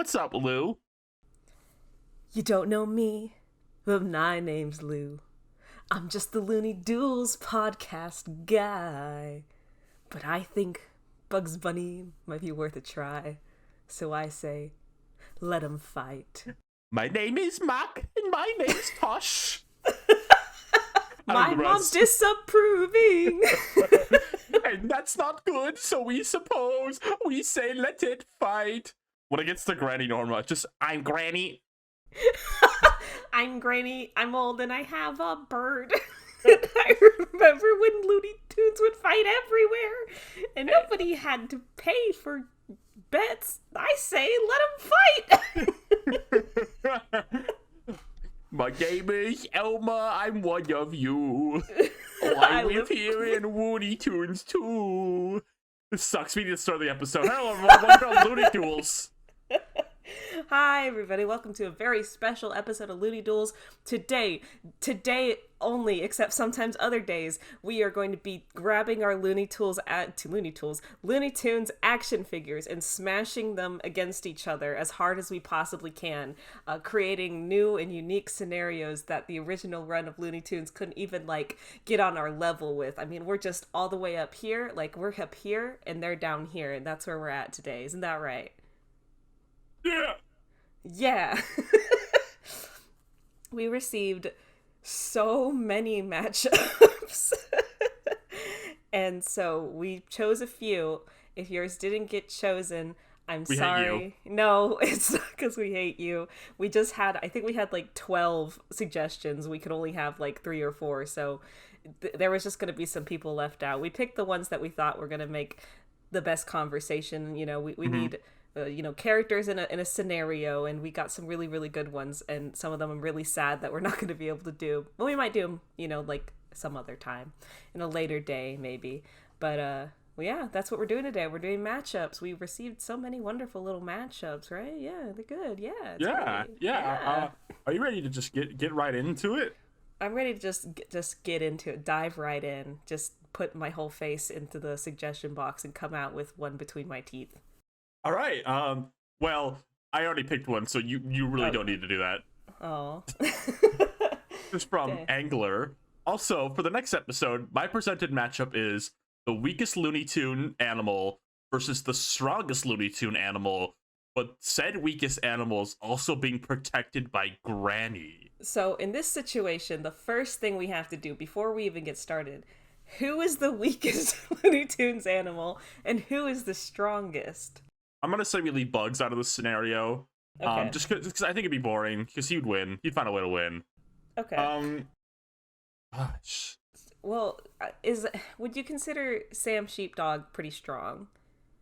What's up, Lou? You don't know me, but my name's Lou. I'm just the Looney Duels podcast guy. But I think Bugs Bunny might be worth a try. So I say, let 'em fight. My name is Mac, and my name's Tosh. My mom's disapproving. And that's not good, so we suppose we say let it fight. When it gets to Granny Norma, just, I'm Granny. I'm Granny, I'm old, and I have a bird. I remember when Looney Tunes would fight everywhere, and nobody had to pay for bets. I say, let 'em fight. My name is Elma, I'm one of you. Oh, I live here in Looney Tunes too. This sucks. We need to start the episode. Hello, everyone. Welcome to Looney Duels. Hi, everybody. Welcome to a very special episode of Looney Duels. Today only, except sometimes other days, we are going to be grabbing our Looney Tunes action figures and smashing them against each other as hard as we possibly can, creating new and unique scenarios that the original run of Looney Tunes couldn't even, get on our level with. I mean, we're just all the way up here. We're up here, and they're down here, and that's where we're at today. Isn't that right? Yeah. We received so many matchups. And so we chose a few. If yours didn't get chosen, I'm sorry. No, it's not because we hate you. We just had, I think we had 12 suggestions. We could only have 3 or 4. So there was just going to be some people left out. We picked the ones that we thought were going to make the best conversation. You know, we need... characters in a scenario, and we got some really, really good ones, and some of them I'm really sad that we're not going to be able to do. Well, we might do them, some other time, in a later day, maybe. But, yeah, that's what we're doing today. We're doing matchups. We received so many wonderful little matchups, right? Yeah, they're good. Yeah. Yeah. Are you ready to just get right into it? I'm ready to just get into it, dive right in, just put my whole face into the suggestion box and come out with one between my teeth. All right. Well, I already picked one, so you really don't need to do that. Oh. Just from Okay. Angler. Also, for the next episode, my presented matchup is the weakest Looney Tune animal versus the strongest Looney Tune animal, but said weakest animal is also being protected by Granny. So in this situation, the first thing we have to do before we even get started, who is the weakest Looney Tunes animal and who is the strongest? I'm going to say we leave Bugs out of this scenario. Okay. Just because I think it'd be boring, because he would win. He'd find a way to win. Okay. Gosh. Well, would you consider Sam Sheepdog pretty strong?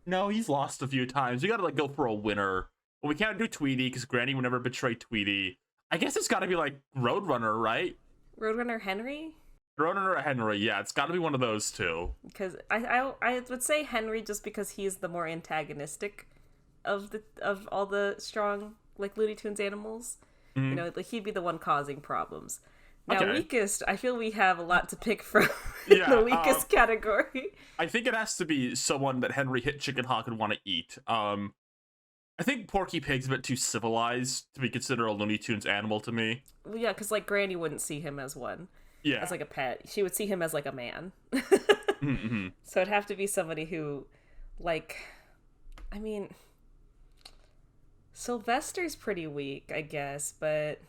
No, he's lost a few times. You gotta go for a winner. But we can't do Tweety, because Granny would never betray Tweety. I guess it's gotta be Roadrunner, right? Roadrunner Henry? Roadrunner or Henry, yeah, it's gotta be one of those two. Because I would say Henry just because he's the more antagonistic of all the strong Looney Tunes animals. Mm-hmm. He'd be the one causing problems. Now, Okay. Weakest, I feel we have a lot to pick from Yeah, the weakest category. I think it has to be someone that Henry hit Chickenhawk would want to eat. I think Porky Pig's a bit too civilized to be considered a Looney Tunes animal to me. Well, yeah, because Granny wouldn't see him as one. Yeah. As a pet. She would see him as a man. Mm-hmm. So it'd have to be somebody who, Sylvester's pretty weak, I guess, but...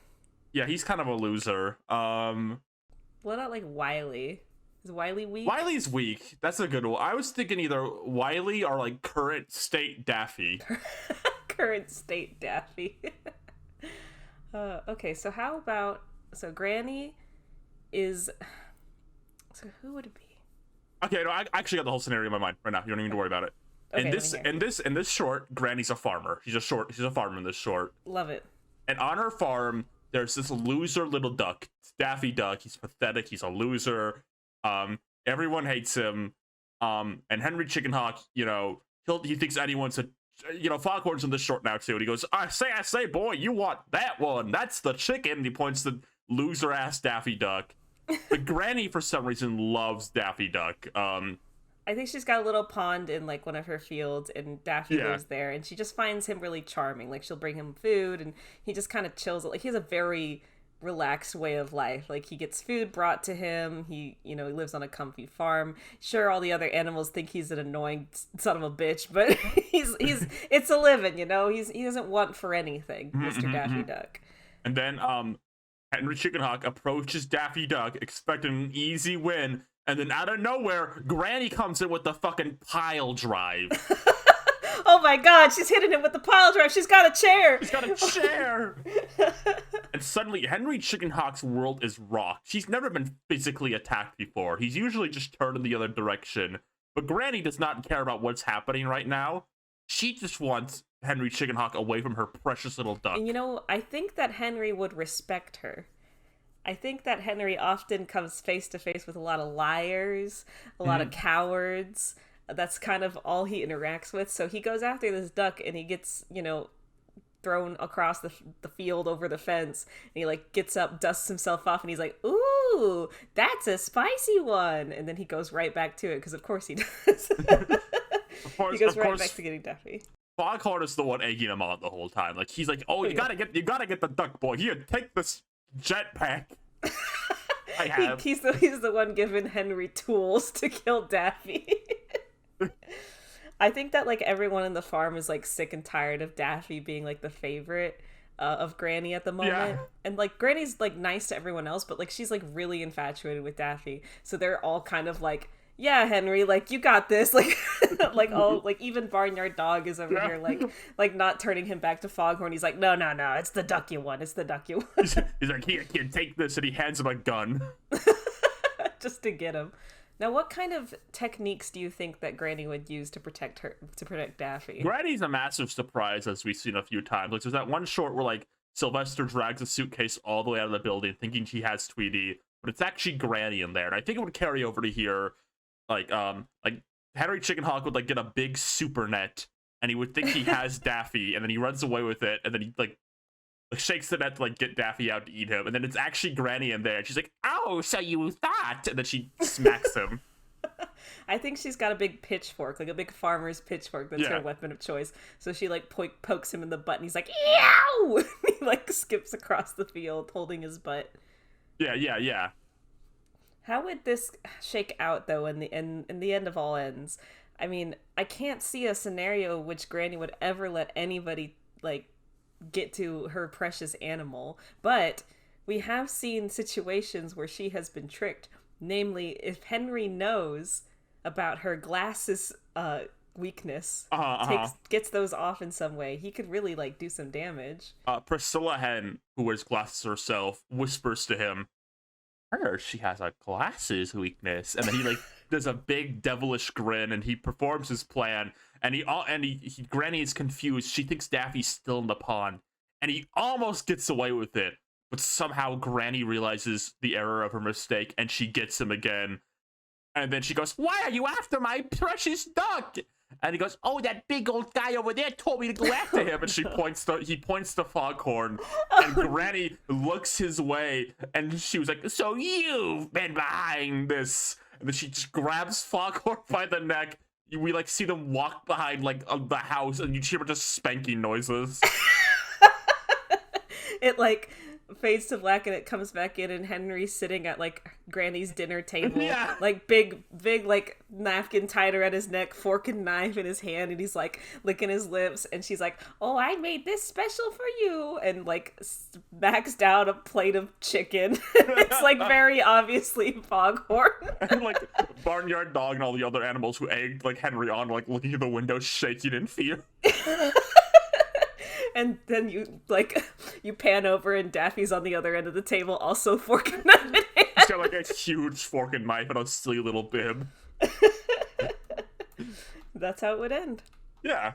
Yeah, he's kind of a loser. What about, Wily? Is Wily weak? Wily's weak. That's a good one. I was thinking either Wily or, current state Daffy. Current state Daffy. Okay, so how about... So Granny is... So who would it be? Okay, no, I actually got the whole scenario in my mind right now. You don't even need to worry about it. Okay, in this short, Granny's a farmer. She's a farmer in this short. Love it. And on her farm, there's this loser little duck. It's Daffy Duck. He's pathetic. He's a loser. Everyone hates him. And Henry Chickenhawk, he thinks anyone's a... Foghorn's in this short now, too. And he goes, I say, boy, you want that one. That's the chicken. And he points to loser-ass Daffy Duck. But Granny, for some reason, loves Daffy Duck. I think she's got a little pond in like one of her fields, and Daffy Yeah. lives there, and she just finds him really charming. Like she'll bring him food, and he just kind of chills. Like he has a very relaxed way of life. Like he gets food brought to him. He lives on a comfy farm. Sure, all the other animals think he's an annoying son of a bitch, but he's it's a living. He doesn't want for anything, Mr. Daffy Duck. And then Henry Chickenhawk approaches Daffy Duck, expecting an easy win, and then out of nowhere, Granny comes in with the fucking pile drive. Oh my god, she's hitting him with the pile drive. She's got a chair. She's got a chair. And suddenly, Henry Chickenhawk's world is rocked. He's never been physically attacked before. He's usually just turned in the other direction. But Granny does not care about what's happening right now. She just wants Henry Chickenhawk away from her precious little duck. And I think that Henry would respect her. I think that Henry often comes face to face with a lot of liars, a lot of cowards. That's kind of all he interacts with. So he goes after this duck, and he gets, thrown across the field over the fence. And he like gets up, dusts himself off, and he's like, "Ooh, that's a spicy one." And then he goes right back to it, because of course he does. He goes right back to getting Daffy. Foghorn is the one egging him on the whole time. Like he's like, "Oh, you gotta get the duck, boy. Here, take this jetpack." I have. He's the one giving Henry tools to kill Daffy. I think that like everyone in the farm is like sick and tired of Daffy being like the favorite of Granny at the moment. Yeah. And like Granny's like nice to everyone else, but like she's like really infatuated with Daffy. So they're all kind of like, "Yeah, Henry, like you got this." Like like even Barnyard Dog is over here like not turning him back to Foghorn. He's like, no, it's the duck you want. It's the duck you want. He's like, "Here, kid, take this," and he hands him a gun. Just to get him. Now, what kind of techniques do you think that Granny would use to protect Daffy? Granny's a massive surprise, as we've seen a few times. Like there's that one short where like Sylvester drags a suitcase all the way out of the building, thinking she has Tweety, but it's actually Granny in there. And I think it would carry over to here. Like Henry Chickenhawk would like get a big super net, and he would think he has Daffy, and then he runs away with it, and then he like shakes the net to like get Daffy out to eat him, and then it's actually Granny in there, and she's like, "Oh, so you thought?" And then she smacks him. I think she's got a big pitchfork, like a big farmer's pitchfork. That's her weapon of choice. So she like pokes him in the butt, and he's like, "Yow!" He like skips across the field holding his butt. Yeah. How would this shake out though in the end of all ends? I mean, I can't see a scenario in which Granny would ever let anybody like get to her precious animal, but we have seen situations where she has been tricked. Namely, if Henry knows about her glasses weakness, gets those off in some way, he could really like do some damage. Priscilla Hen, who wears glasses herself, whispers to him, "She has a glasses weakness," and then he like does a big devilish grin, and he performs his plan. And Granny is confused. She thinks Daffy's still in the pond, and he almost gets away with it. But somehow Granny realizes the error of her mistake, and she gets him again. And then she goes, "Why are you after my precious duck?" And he goes, "Oh, that big old guy over there told me to go after him." And he points to Foghorn, and Granny looks his way, and she was like, "So you've been behind this." And then she just grabs Foghorn by the neck. We like see them walk behind like the house, and you hear just spanking noises. It like fades to black, and it comes back in, and Henry's sitting at like Granny's dinner table, like big like napkin tied around his neck, fork and knife in his hand, and he's like licking his lips, and she's like, "Oh, I made this special for you," and like smacks down a plate of chicken. It's like very obviously Foghorn. And like Barnyard Dog and all the other animals who egged like Henry on, like looking through the window, shaking in fear. And then you pan over, and Daffy's on the other end of the table, also fork and knife in hand. He's got like a huge fork and knife and a silly little bib. That's how it would end. Yeah,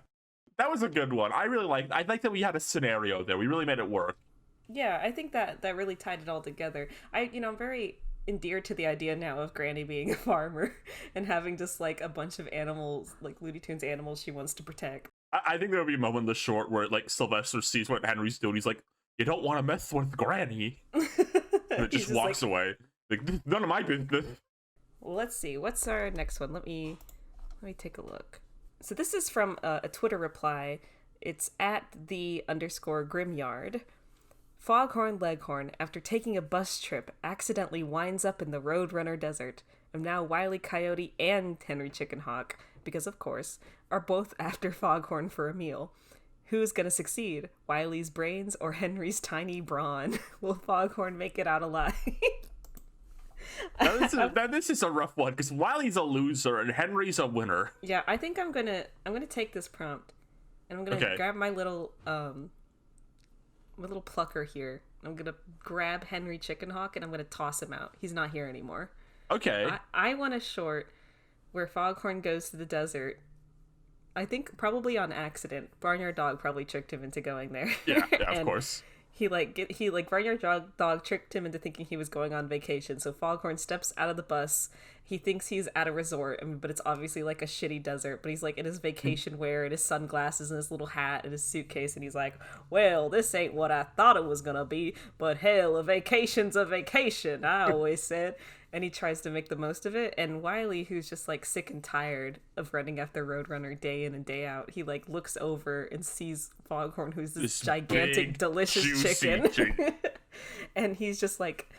that was a good one. I like that we had a scenario there. We really made it work. Yeah, I think that really tied it all together. I'm very endeared to the idea now of Granny being a farmer and having just like a bunch of animals, like Looney Tunes animals she wants to protect. I think there'll be a moment in the short where like Sylvester sees what Henry's doing. He's like, "You don't want to mess with Granny." And it just walks away. Like, none of my business. Well, let's see. What's our next one? Let me Let me take a look. So this is from a Twitter reply. It's at _Grimyard. Foghorn Leghorn, after taking a bus trip, accidentally winds up in the Roadrunner Desert. And now Wile E. Coyote and Henry Chickenhawk, because of course, are both after Foghorn for a meal. Who's gonna succeed? Wile's brains or Henry's tiny brawn? Will Foghorn make it out alive? This is a rough one because Wiley's a loser and Henry's a winner. Yeah, I think I'm gonna take this prompt, and I'm gonna grab my little plucker here. I'm gonna grab Henry Chickenhawk and I'm gonna toss him out. He's not here anymore. Okay. I want a short where Foghorn goes to the desert. I think probably on accident. Barnyard Dog probably tricked him into going there. Yeah, of course. Barnyard Dog tricked him into thinking he was going on vacation. So Foghorn steps out of the bus. He thinks he's at a resort, but it's obviously like a shitty desert. But he's like in his vacation wear and his sunglasses and his little hat and his suitcase. And he's like, well, this ain't what I thought it was gonna be. But hell, a vacation's a vacation, I always said. And he tries to make the most of it. And Wiley, who's just like sick and tired of running after Roadrunner day in and day out, he like looks over and sees Foghorn, who's this gigantic, big, delicious chicken. And he's just like,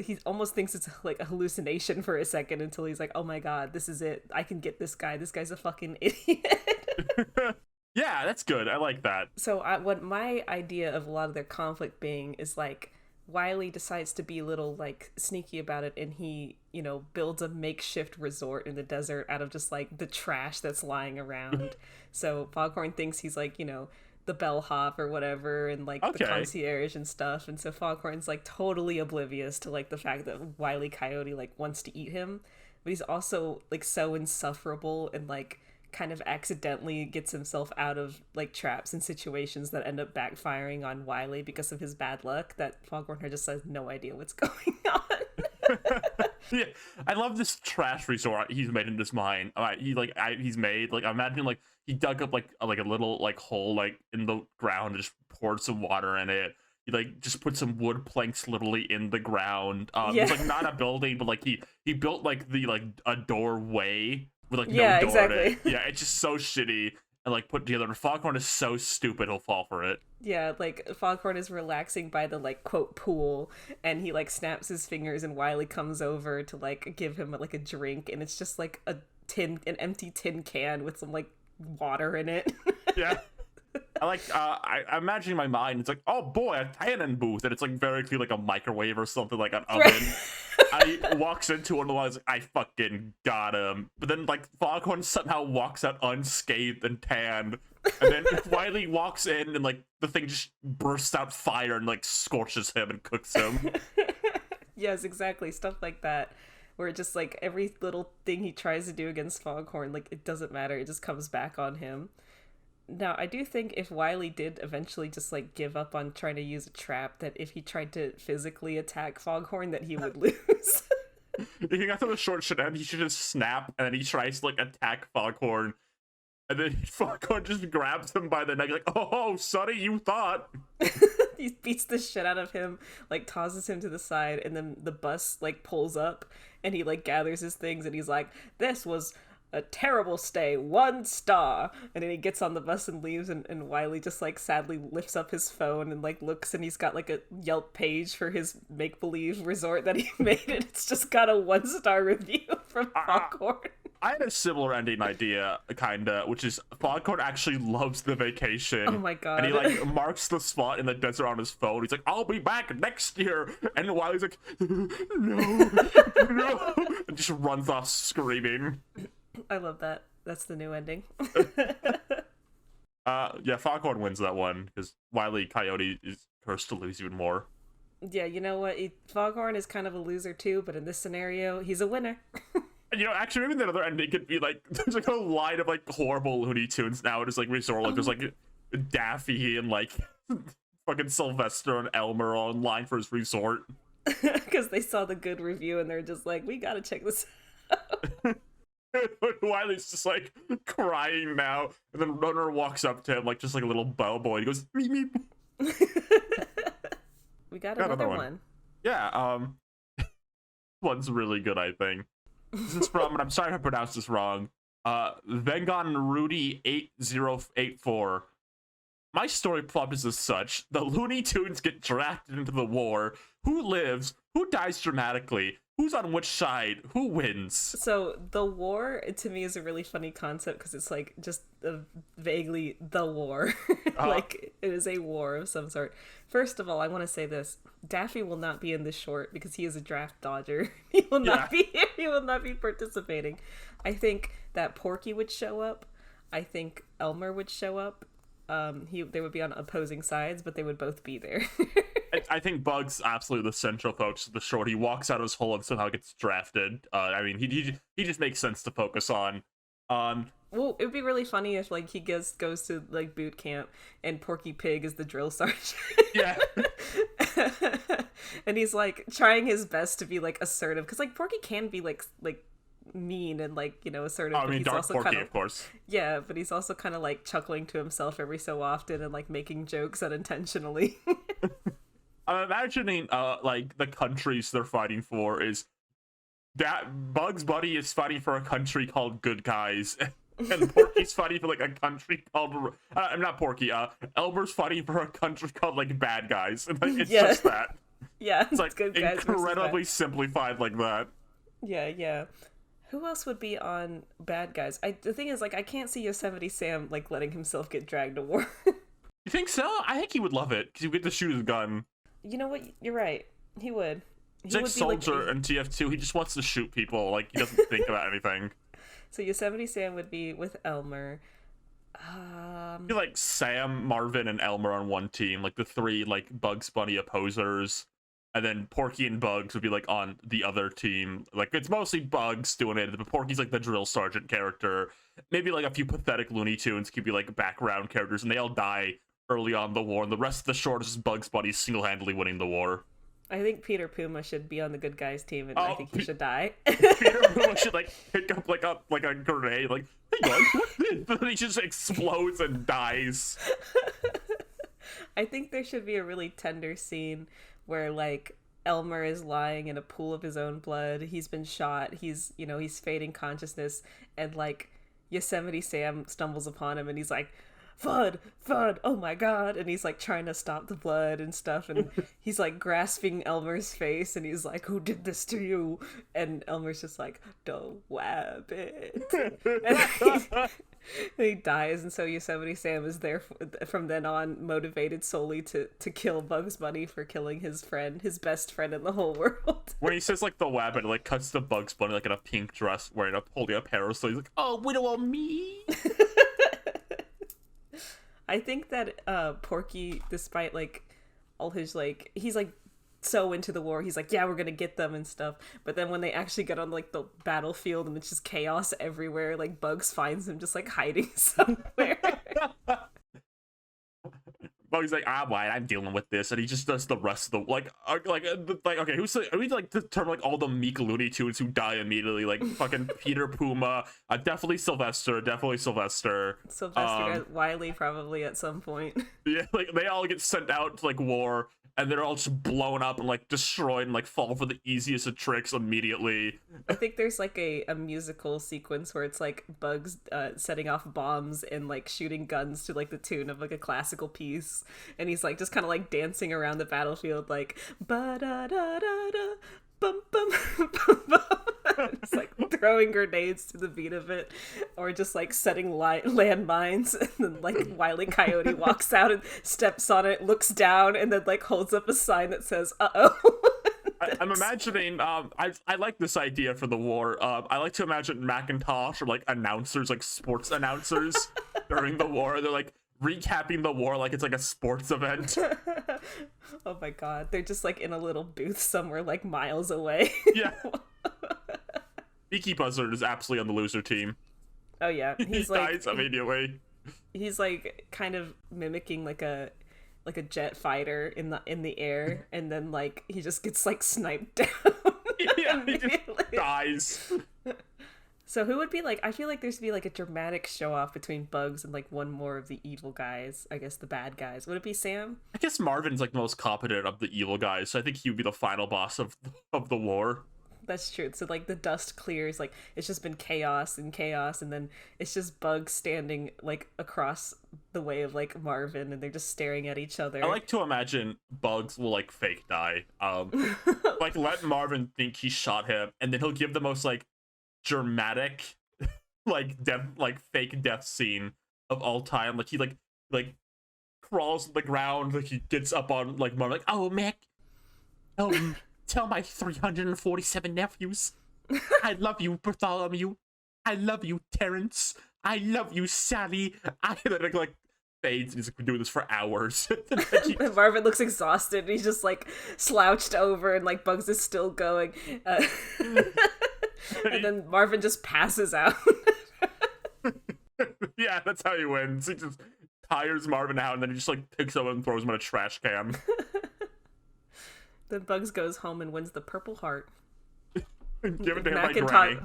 he almost thinks it's like a hallucination for a second until he's like, oh my god, this is it. I can get this guy. This guy's a fucking idiot. Yeah, that's good. I like that. So what my idea of a lot of their conflict being is like, Wiley decides to be a little like sneaky about it, and he, builds a makeshift resort in the desert out of just like the trash that's lying around. So Foghorn thinks he's like, the bellhop or whatever, and like the concierge and stuff. And so Foghorn's like totally oblivious to like the fact that Wile E. Coyote like wants to eat him, but he's also like so insufferable and like kind of accidentally gets himself out of like traps and situations that end up backfiring on Wiley because of his bad luck that Foghorn just has no idea what's going on. Yeah, I love this trash resort he's made in his mind. He's made like, imagine like he dug up like a little like hole like in the ground and just poured some water in it. He like just put some wood planks literally in the ground. It's like not a building, but like he built like a doorway with like no door exactly. in it. Yeah, it's just so shitty and like put together. Foghorn is so stupid he'll fall for it. Yeah, like Foghorn is relaxing by the like quote pool, and he like snaps his fingers, and Wiley comes over to like give him like a drink, and it's just like an empty tin can with some like water in it. Yeah. I'm imagining in my mind, it's like, oh boy, a tannin booth, and it's like very clear like a microwave or something, like an oven. I walks into one of the ones, like, I fucking got him. But then like Foghorn somehow walks out unscathed and tanned, and then Wiley walks in and like the thing just bursts out fire and like scorches him and cooks him. Yes, exactly, stuff like that. Where just like every little thing he tries to do against Foghorn, like it doesn't matter, it just comes back on him. Now, I do think if Wiley did eventually just, like, give up on trying to use a trap, that if he tried to physically attack Foghorn, that he would lose. If he got to the short shit end, he should just snap, and then he tries to, like, attack Foghorn. And then Foghorn just grabs him by the neck, like, oh, sonny, you thought. He beats the shit out of him, like, tosses him to the side, and then the bus, like, pulls up, and he, like, gathers his things, and he's like, this was a terrible stay, 1 star. And then he gets on the bus and leaves, and Wiley just like sadly lifts up his phone and like looks, and he's got like a Yelp page for his make-believe resort that he made, and it's just got a 1-star review from Foghorn. I had a similar ending idea, kinda, which is Foghorn actually loves the vacation. Oh my god. And he like marks the spot in the desert on his phone. He's like, I'll be back next year. And Wiley's like, no, no, and just runs off screaming. I love that. That's the new ending. Yeah, Foghorn wins that one because Wile E. Coyote is cursed to lose even more. Yeah, you know what? Foghorn is kind of a loser too, but in this scenario, he's a winner. Actually, maybe the other ending could be like, there's like a line of like horrible Looney Tunes now. It's like resort, like there's like Daffy and like fucking Sylvester and Elmer all in line for his resort. Because they saw the good review and they're just like, we gotta check this out. Wiley's just like crying now, and then Runner walks up to him like just like a little bellboy. He goes, meep meep. We got another one. Yeah, one's really good, I think. This is from, and I'm sorry if I pronounced this wrong, Vengon Rudy 8084. My story plot is as such: the Looney Tunes get drafted into the war. Who lives? Who dies dramatically? Who's on which side? Who wins? So the war to me is a really funny concept because it's like just vaguely the war. Like it is a war of some sort. First of all, I want to say this: Daffy will not be in this short because he is a draft dodger. He will not be here. He will not be participating. I think that Porky would show up. I think Elmer would show up. They would be on opposing sides, but they would both be there. I think Bug's absolutely the central focus of the short. He walks out of his hole and somehow gets drafted. I mean, he just makes sense to focus on. Well, it would be really funny if like he goes to like boot camp and Porky Pig is the drill sergeant. Yeah. And he's like trying his best to be like assertive because like Porky can be like mean and like, you know, assertive. I mean, he's Dark also Porky, kinda, of course. Yeah, but he's also kind of like chuckling to himself every so often and like making jokes unintentionally. I'm imagining like the countries they're fighting for is that Bugs Bunny is fighting for a country called Good Guys, and Porky's fighting for like a country called not Porky. Elmer's fighting for a country called like Bad Guys, and like, it's just that. Yeah, it's like Good Guys incredibly simplified like that. Yeah. Who else would be on Bad Guys? The thing is, like, I can't see Yosemite Sam like letting himself get dragged to war. You think so? I think he would love it because you get to shoot his gun. You know what? You're right. He would. He's like Soldier and TF2. He just wants to shoot people. Like, he doesn't think about anything. So Yosemite Sam would be with Elmer. Be like Sam, Marvin, and Elmer on one team. Like the three like Bugs Bunny opposers. And then Porky and Bugs would be like on the other team. Like it's mostly Bugs doing it, but Porky's like the drill sergeant character. Maybe like a few pathetic Looney Tunes could be like background characters, and they all die early on in the war. And the rest of the short is just Bugs Bunny single-handedly winning the war. I think Peter Puma should be on the good guys team, and I think he should die. Peter Puma should like pick up like a grenade, like, hey guys, what's this? And he just explodes and dies. I think there should be a really tender scene where like Elmer is lying in a pool of his own blood. He's been shot. He's fading consciousness, and like Yosemite Sam stumbles upon him and he's like, Fudd, oh my god, and he's like trying to stop the blood and stuff, and he's like grasping Elmer's face and he's like, who did this to you? And Elmer's just like, the wabbit. And he dies, and so Yosemite Sam is there from then on, motivated solely to kill Bugs Bunny for killing his best friend in the whole world. When he says like the wabbit, it like cuts to Bugs Bunny like in a pink dress holding a parasol. He's like, oh, widow of me. I think that Porky, despite like all his like, he's like so into the war, he's like, yeah, we're gonna get them and stuff, but then when they actually get on like the battlefield and it's just chaos everywhere, like Bugs finds him just like hiding somewhere. Bugs like, I'm dealing with this, and he just does the rest of the like okay, are we like to term like all the meek Looney Tunes who die immediately, like fucking Peter Puma, definitely Sylvester, Wiley probably at some point. Yeah, like they all get sent out to like war, and they're all just blown up and like destroyed and like fall for the easiest of tricks immediately. I think there's like a musical sequence where it's like Bugs setting off bombs and like shooting guns to like the tune of like a classical piece, and he's like just kind of like dancing around the battlefield like ba da da da da bum bum bum bum. It's like throwing grenades to the beat of it, or just like setting landmines, and then like Wile E. Coyote walks out and steps on it, looks down, and then like holds up a sign that says "uh-oh." I'm imagining I like this idea for the war. I like to imagine Macintosh or like announcers, like sports announcers during the war. They're like recapping the war like it's like a sports event. Oh my god, they're just like in a little booth somewhere like miles away. Yeah. Beaky Buzzard is absolutely on the loser team. Oh yeah, he dies immediately. He's like kind of mimicking like a jet fighter in the air, and then like he just gets like sniped down. Yeah, he just dies. So who would be like, I feel like there's to be like a dramatic show off between Bugs and like one more of the evil guys, I guess the bad guys. Would it be Sam? I guess Marvin's like the most competent of the evil guys, so I think he would be the final boss of the war. That's true. So like the dust clears, like it's just been chaos and chaos, and then it's just Bugs standing like across the way of like Marvin, and they're just staring at each other. I like to imagine Bugs will like fake die. Like let Marvin think he shot him, and then he'll give the most like dramatic like death, like fake death scene of all time. Like he like crawls to the ground, like he gets up on like Marvin, like, oh Mick, oh tell my 347 nephews, I love you Bartholomew, I love you Terrence, I love you Sally. I like fades, and he's like doing this for hours. Marvin looks exhausted. He's just like slouched over, and like Bugs is still going. And then Marvin just passes out. Yeah, that's how he wins. He just tires Marvin out, and then he just like picks up and throws him in a trash can. Then Bugs goes home and wins the Purple Heart. Give it to him by Granny.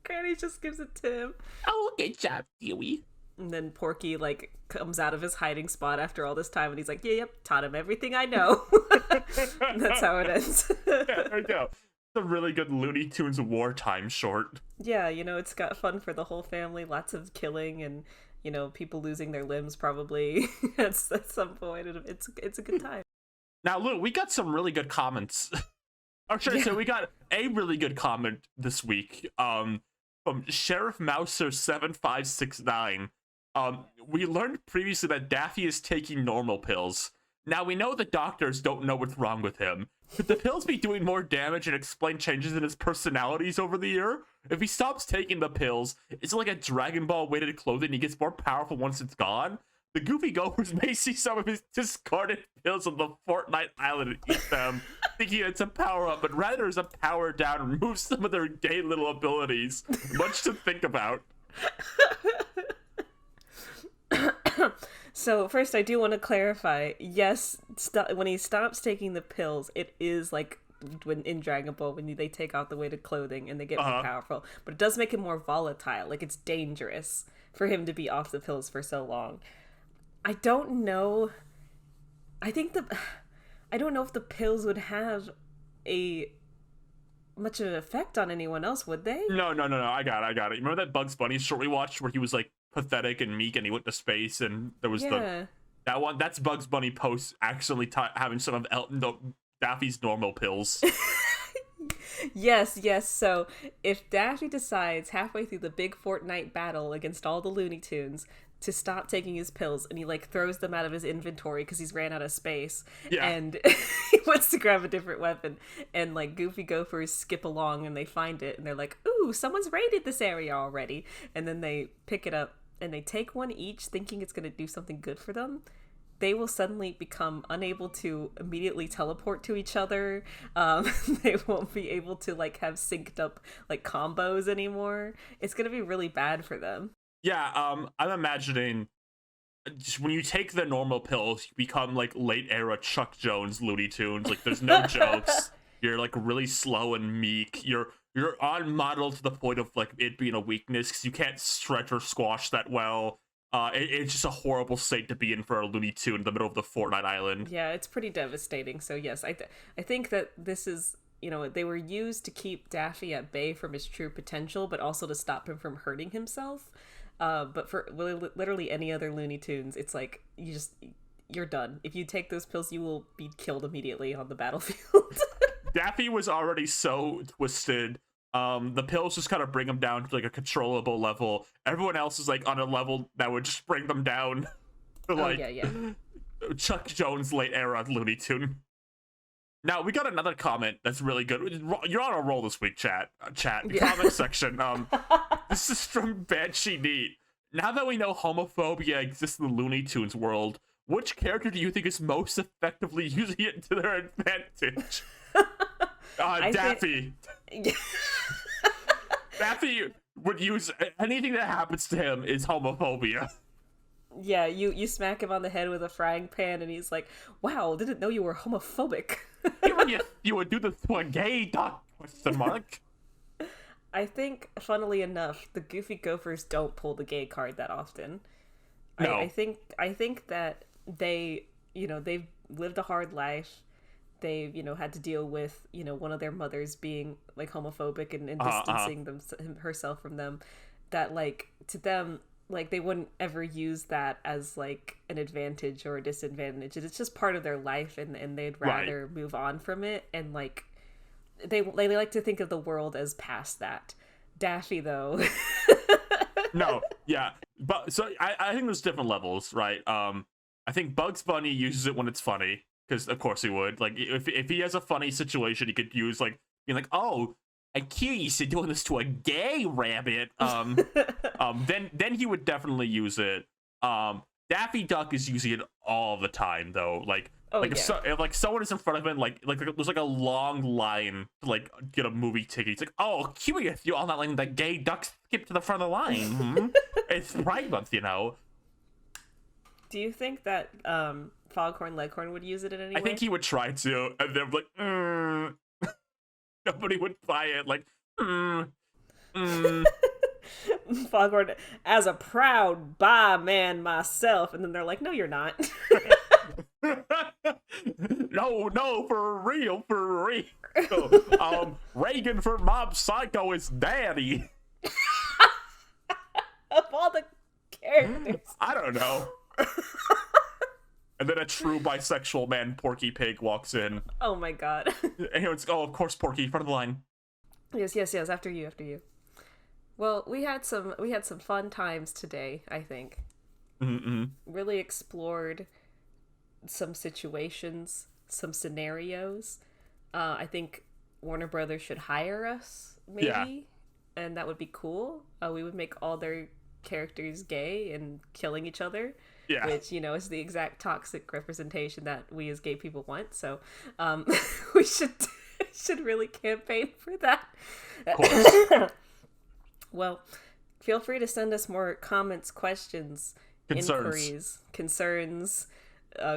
Granny just gives it to him. Oh, good job, Dewey. And then Porky like comes out of his hiding spot after all this time, and he's like, yep, taught him everything I know. That's how it ends. Yeah, there you go. It's a really good Looney Tunes wartime short. Yeah, it's got fun for the whole family. Lots of killing and, people losing their limbs probably at some point. It's a good time. Now, Lou, we got some really good comments. So we got a really good comment this week from Sheriff Mouser 7569. We learned previously that Daffy is taking normal pills. Now we know the doctors don't know what's wrong with him. Could the pills be doing more damage and explain changes in his personalities over the year? If he stops taking the pills, is it like a Dragon Ball weighted clothing? He gets more powerful once it's gone? The Goofy Gophers may see some of his discarded pills on the Fortnite Island and eat them, thinking it's a power-up, but rather is a power-down and removes some of their gay little abilities. Much to think about. So first, I do want to clarify. Yes, when he stops taking the pills, it is like when in Dragon Ball when they take out the weighted clothing and they get more powerful. But it does make him more volatile. Like it's dangerous for him to be off the pills for so long. I don't know. I don't know if the pills would have much of an effect on anyone else, would they? No. I got it. Remember that Bugs Bunny short we watched where he was like pathetic and meek and he went to space and there was that one? That's Bugs Bunny post actually having some of Daffy's normal pills. Yes. So if Daffy decides halfway through the big Fortnite battle against all the Looney Tunes to stop taking his pills, and he like throws them out of his inventory because he's ran out of space, and he wants to grab a different weapon, and like Goofy Gophers skip along and they find it and they're like, ooh, someone's raided this area already, and then they pick it up and they take one each thinking it's going to do something good for them. They will suddenly become unable to immediately teleport to each other. They won't be able to like have synced up like combos anymore. It's going to be really bad for them. Yeah, I'm imagining just when you take the normal pills, you become like late era Chuck Jones Looney Tunes. Like there's no jokes. You're like really slow and meek. You're on model to the point of like it being a weakness because you can't stretch or squash that well. It's just a horrible state to be in for a Looney Tune in the middle of the Fortnite Island. Yeah, it's pretty devastating. So yes, I think that this is, they were used to keep Daffy at bay from his true potential, but also to stop him from hurting himself. But for literally any other Looney Tunes, it's like you're done. If you take those pills, you will be killed immediately on the battlefield. Daffy was already so twisted. The pills just kind of bring him down to like a controllable level. Everyone else is like on a level that would just bring them down to like Chuck Jones late era Looney Tune. Now we got another comment that's really good. You're on a roll this week, chat. Comment section. This is from Banshee Neat. Now that we know homophobia exists in the Looney Tunes world, which character do you think is most effectively using it to their advantage? Daffy. Daffy would use anything that happens to him is homophobia. Yeah, you smack him on the head with a frying pan and he's like, wow, didn't know you were homophobic. you would do this to a gay dog, question mark. I think, funnily enough, the Goofy Gophers don't pull the gay card that often. No. I think that they, they've lived a hard life. they've, had to deal with, one of their mothers being like homophobic and distancing herself from them, that like to them, like they wouldn't ever use that as like an advantage or a disadvantage. It's just part of their life, and they'd rather move on from it, and like they like to think of the world as past that. Daffy though. No, yeah, but so I think there's different levels, right? I think Bugs Bunny uses it when it's funny, because of course he would. Like if he has a funny situation, he could use like being like, oh, accused of doing this to a gay rabbit. Then he would definitely use it. Daffy Duck is using it all the time though. Like if like someone is in front of him, like there's like a long line to like get a movie ticket. He's like, oh, curious, you all not letting the gay duck skip to the front of the line. It's Pride Month, Do you think that Foghorn Leghorn would use it in any way? I think he would try to, and then like, nobody would buy it. Like, Foghorn, as a proud bi man myself, and then they're like, no, you're not. no, for real. Reagan for Mob Psycho is daddy. Of all the characters, I don't know. And then a true bisexual man, Porky Pig, walks in. Oh my god. And he was, oh, of course, Porky, front of the line. Yes. After you. Well, we had some fun times today, I think. Mm-hmm. Really explored some situations, some scenarios. I think Warner Brothers should hire us, maybe. Yeah. And that would be cool. We would make all their characters gay and killing each other. Yeah. Which, is the exact toxic representation that we as gay people want. So we should really campaign for that. Of course. Well, feel free to send us more comments, questions, inquiries, concerns,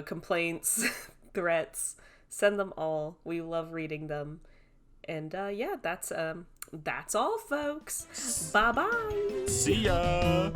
complaints, threats. Send them all. We love reading them. And that's all, folks. Bye-bye. See ya.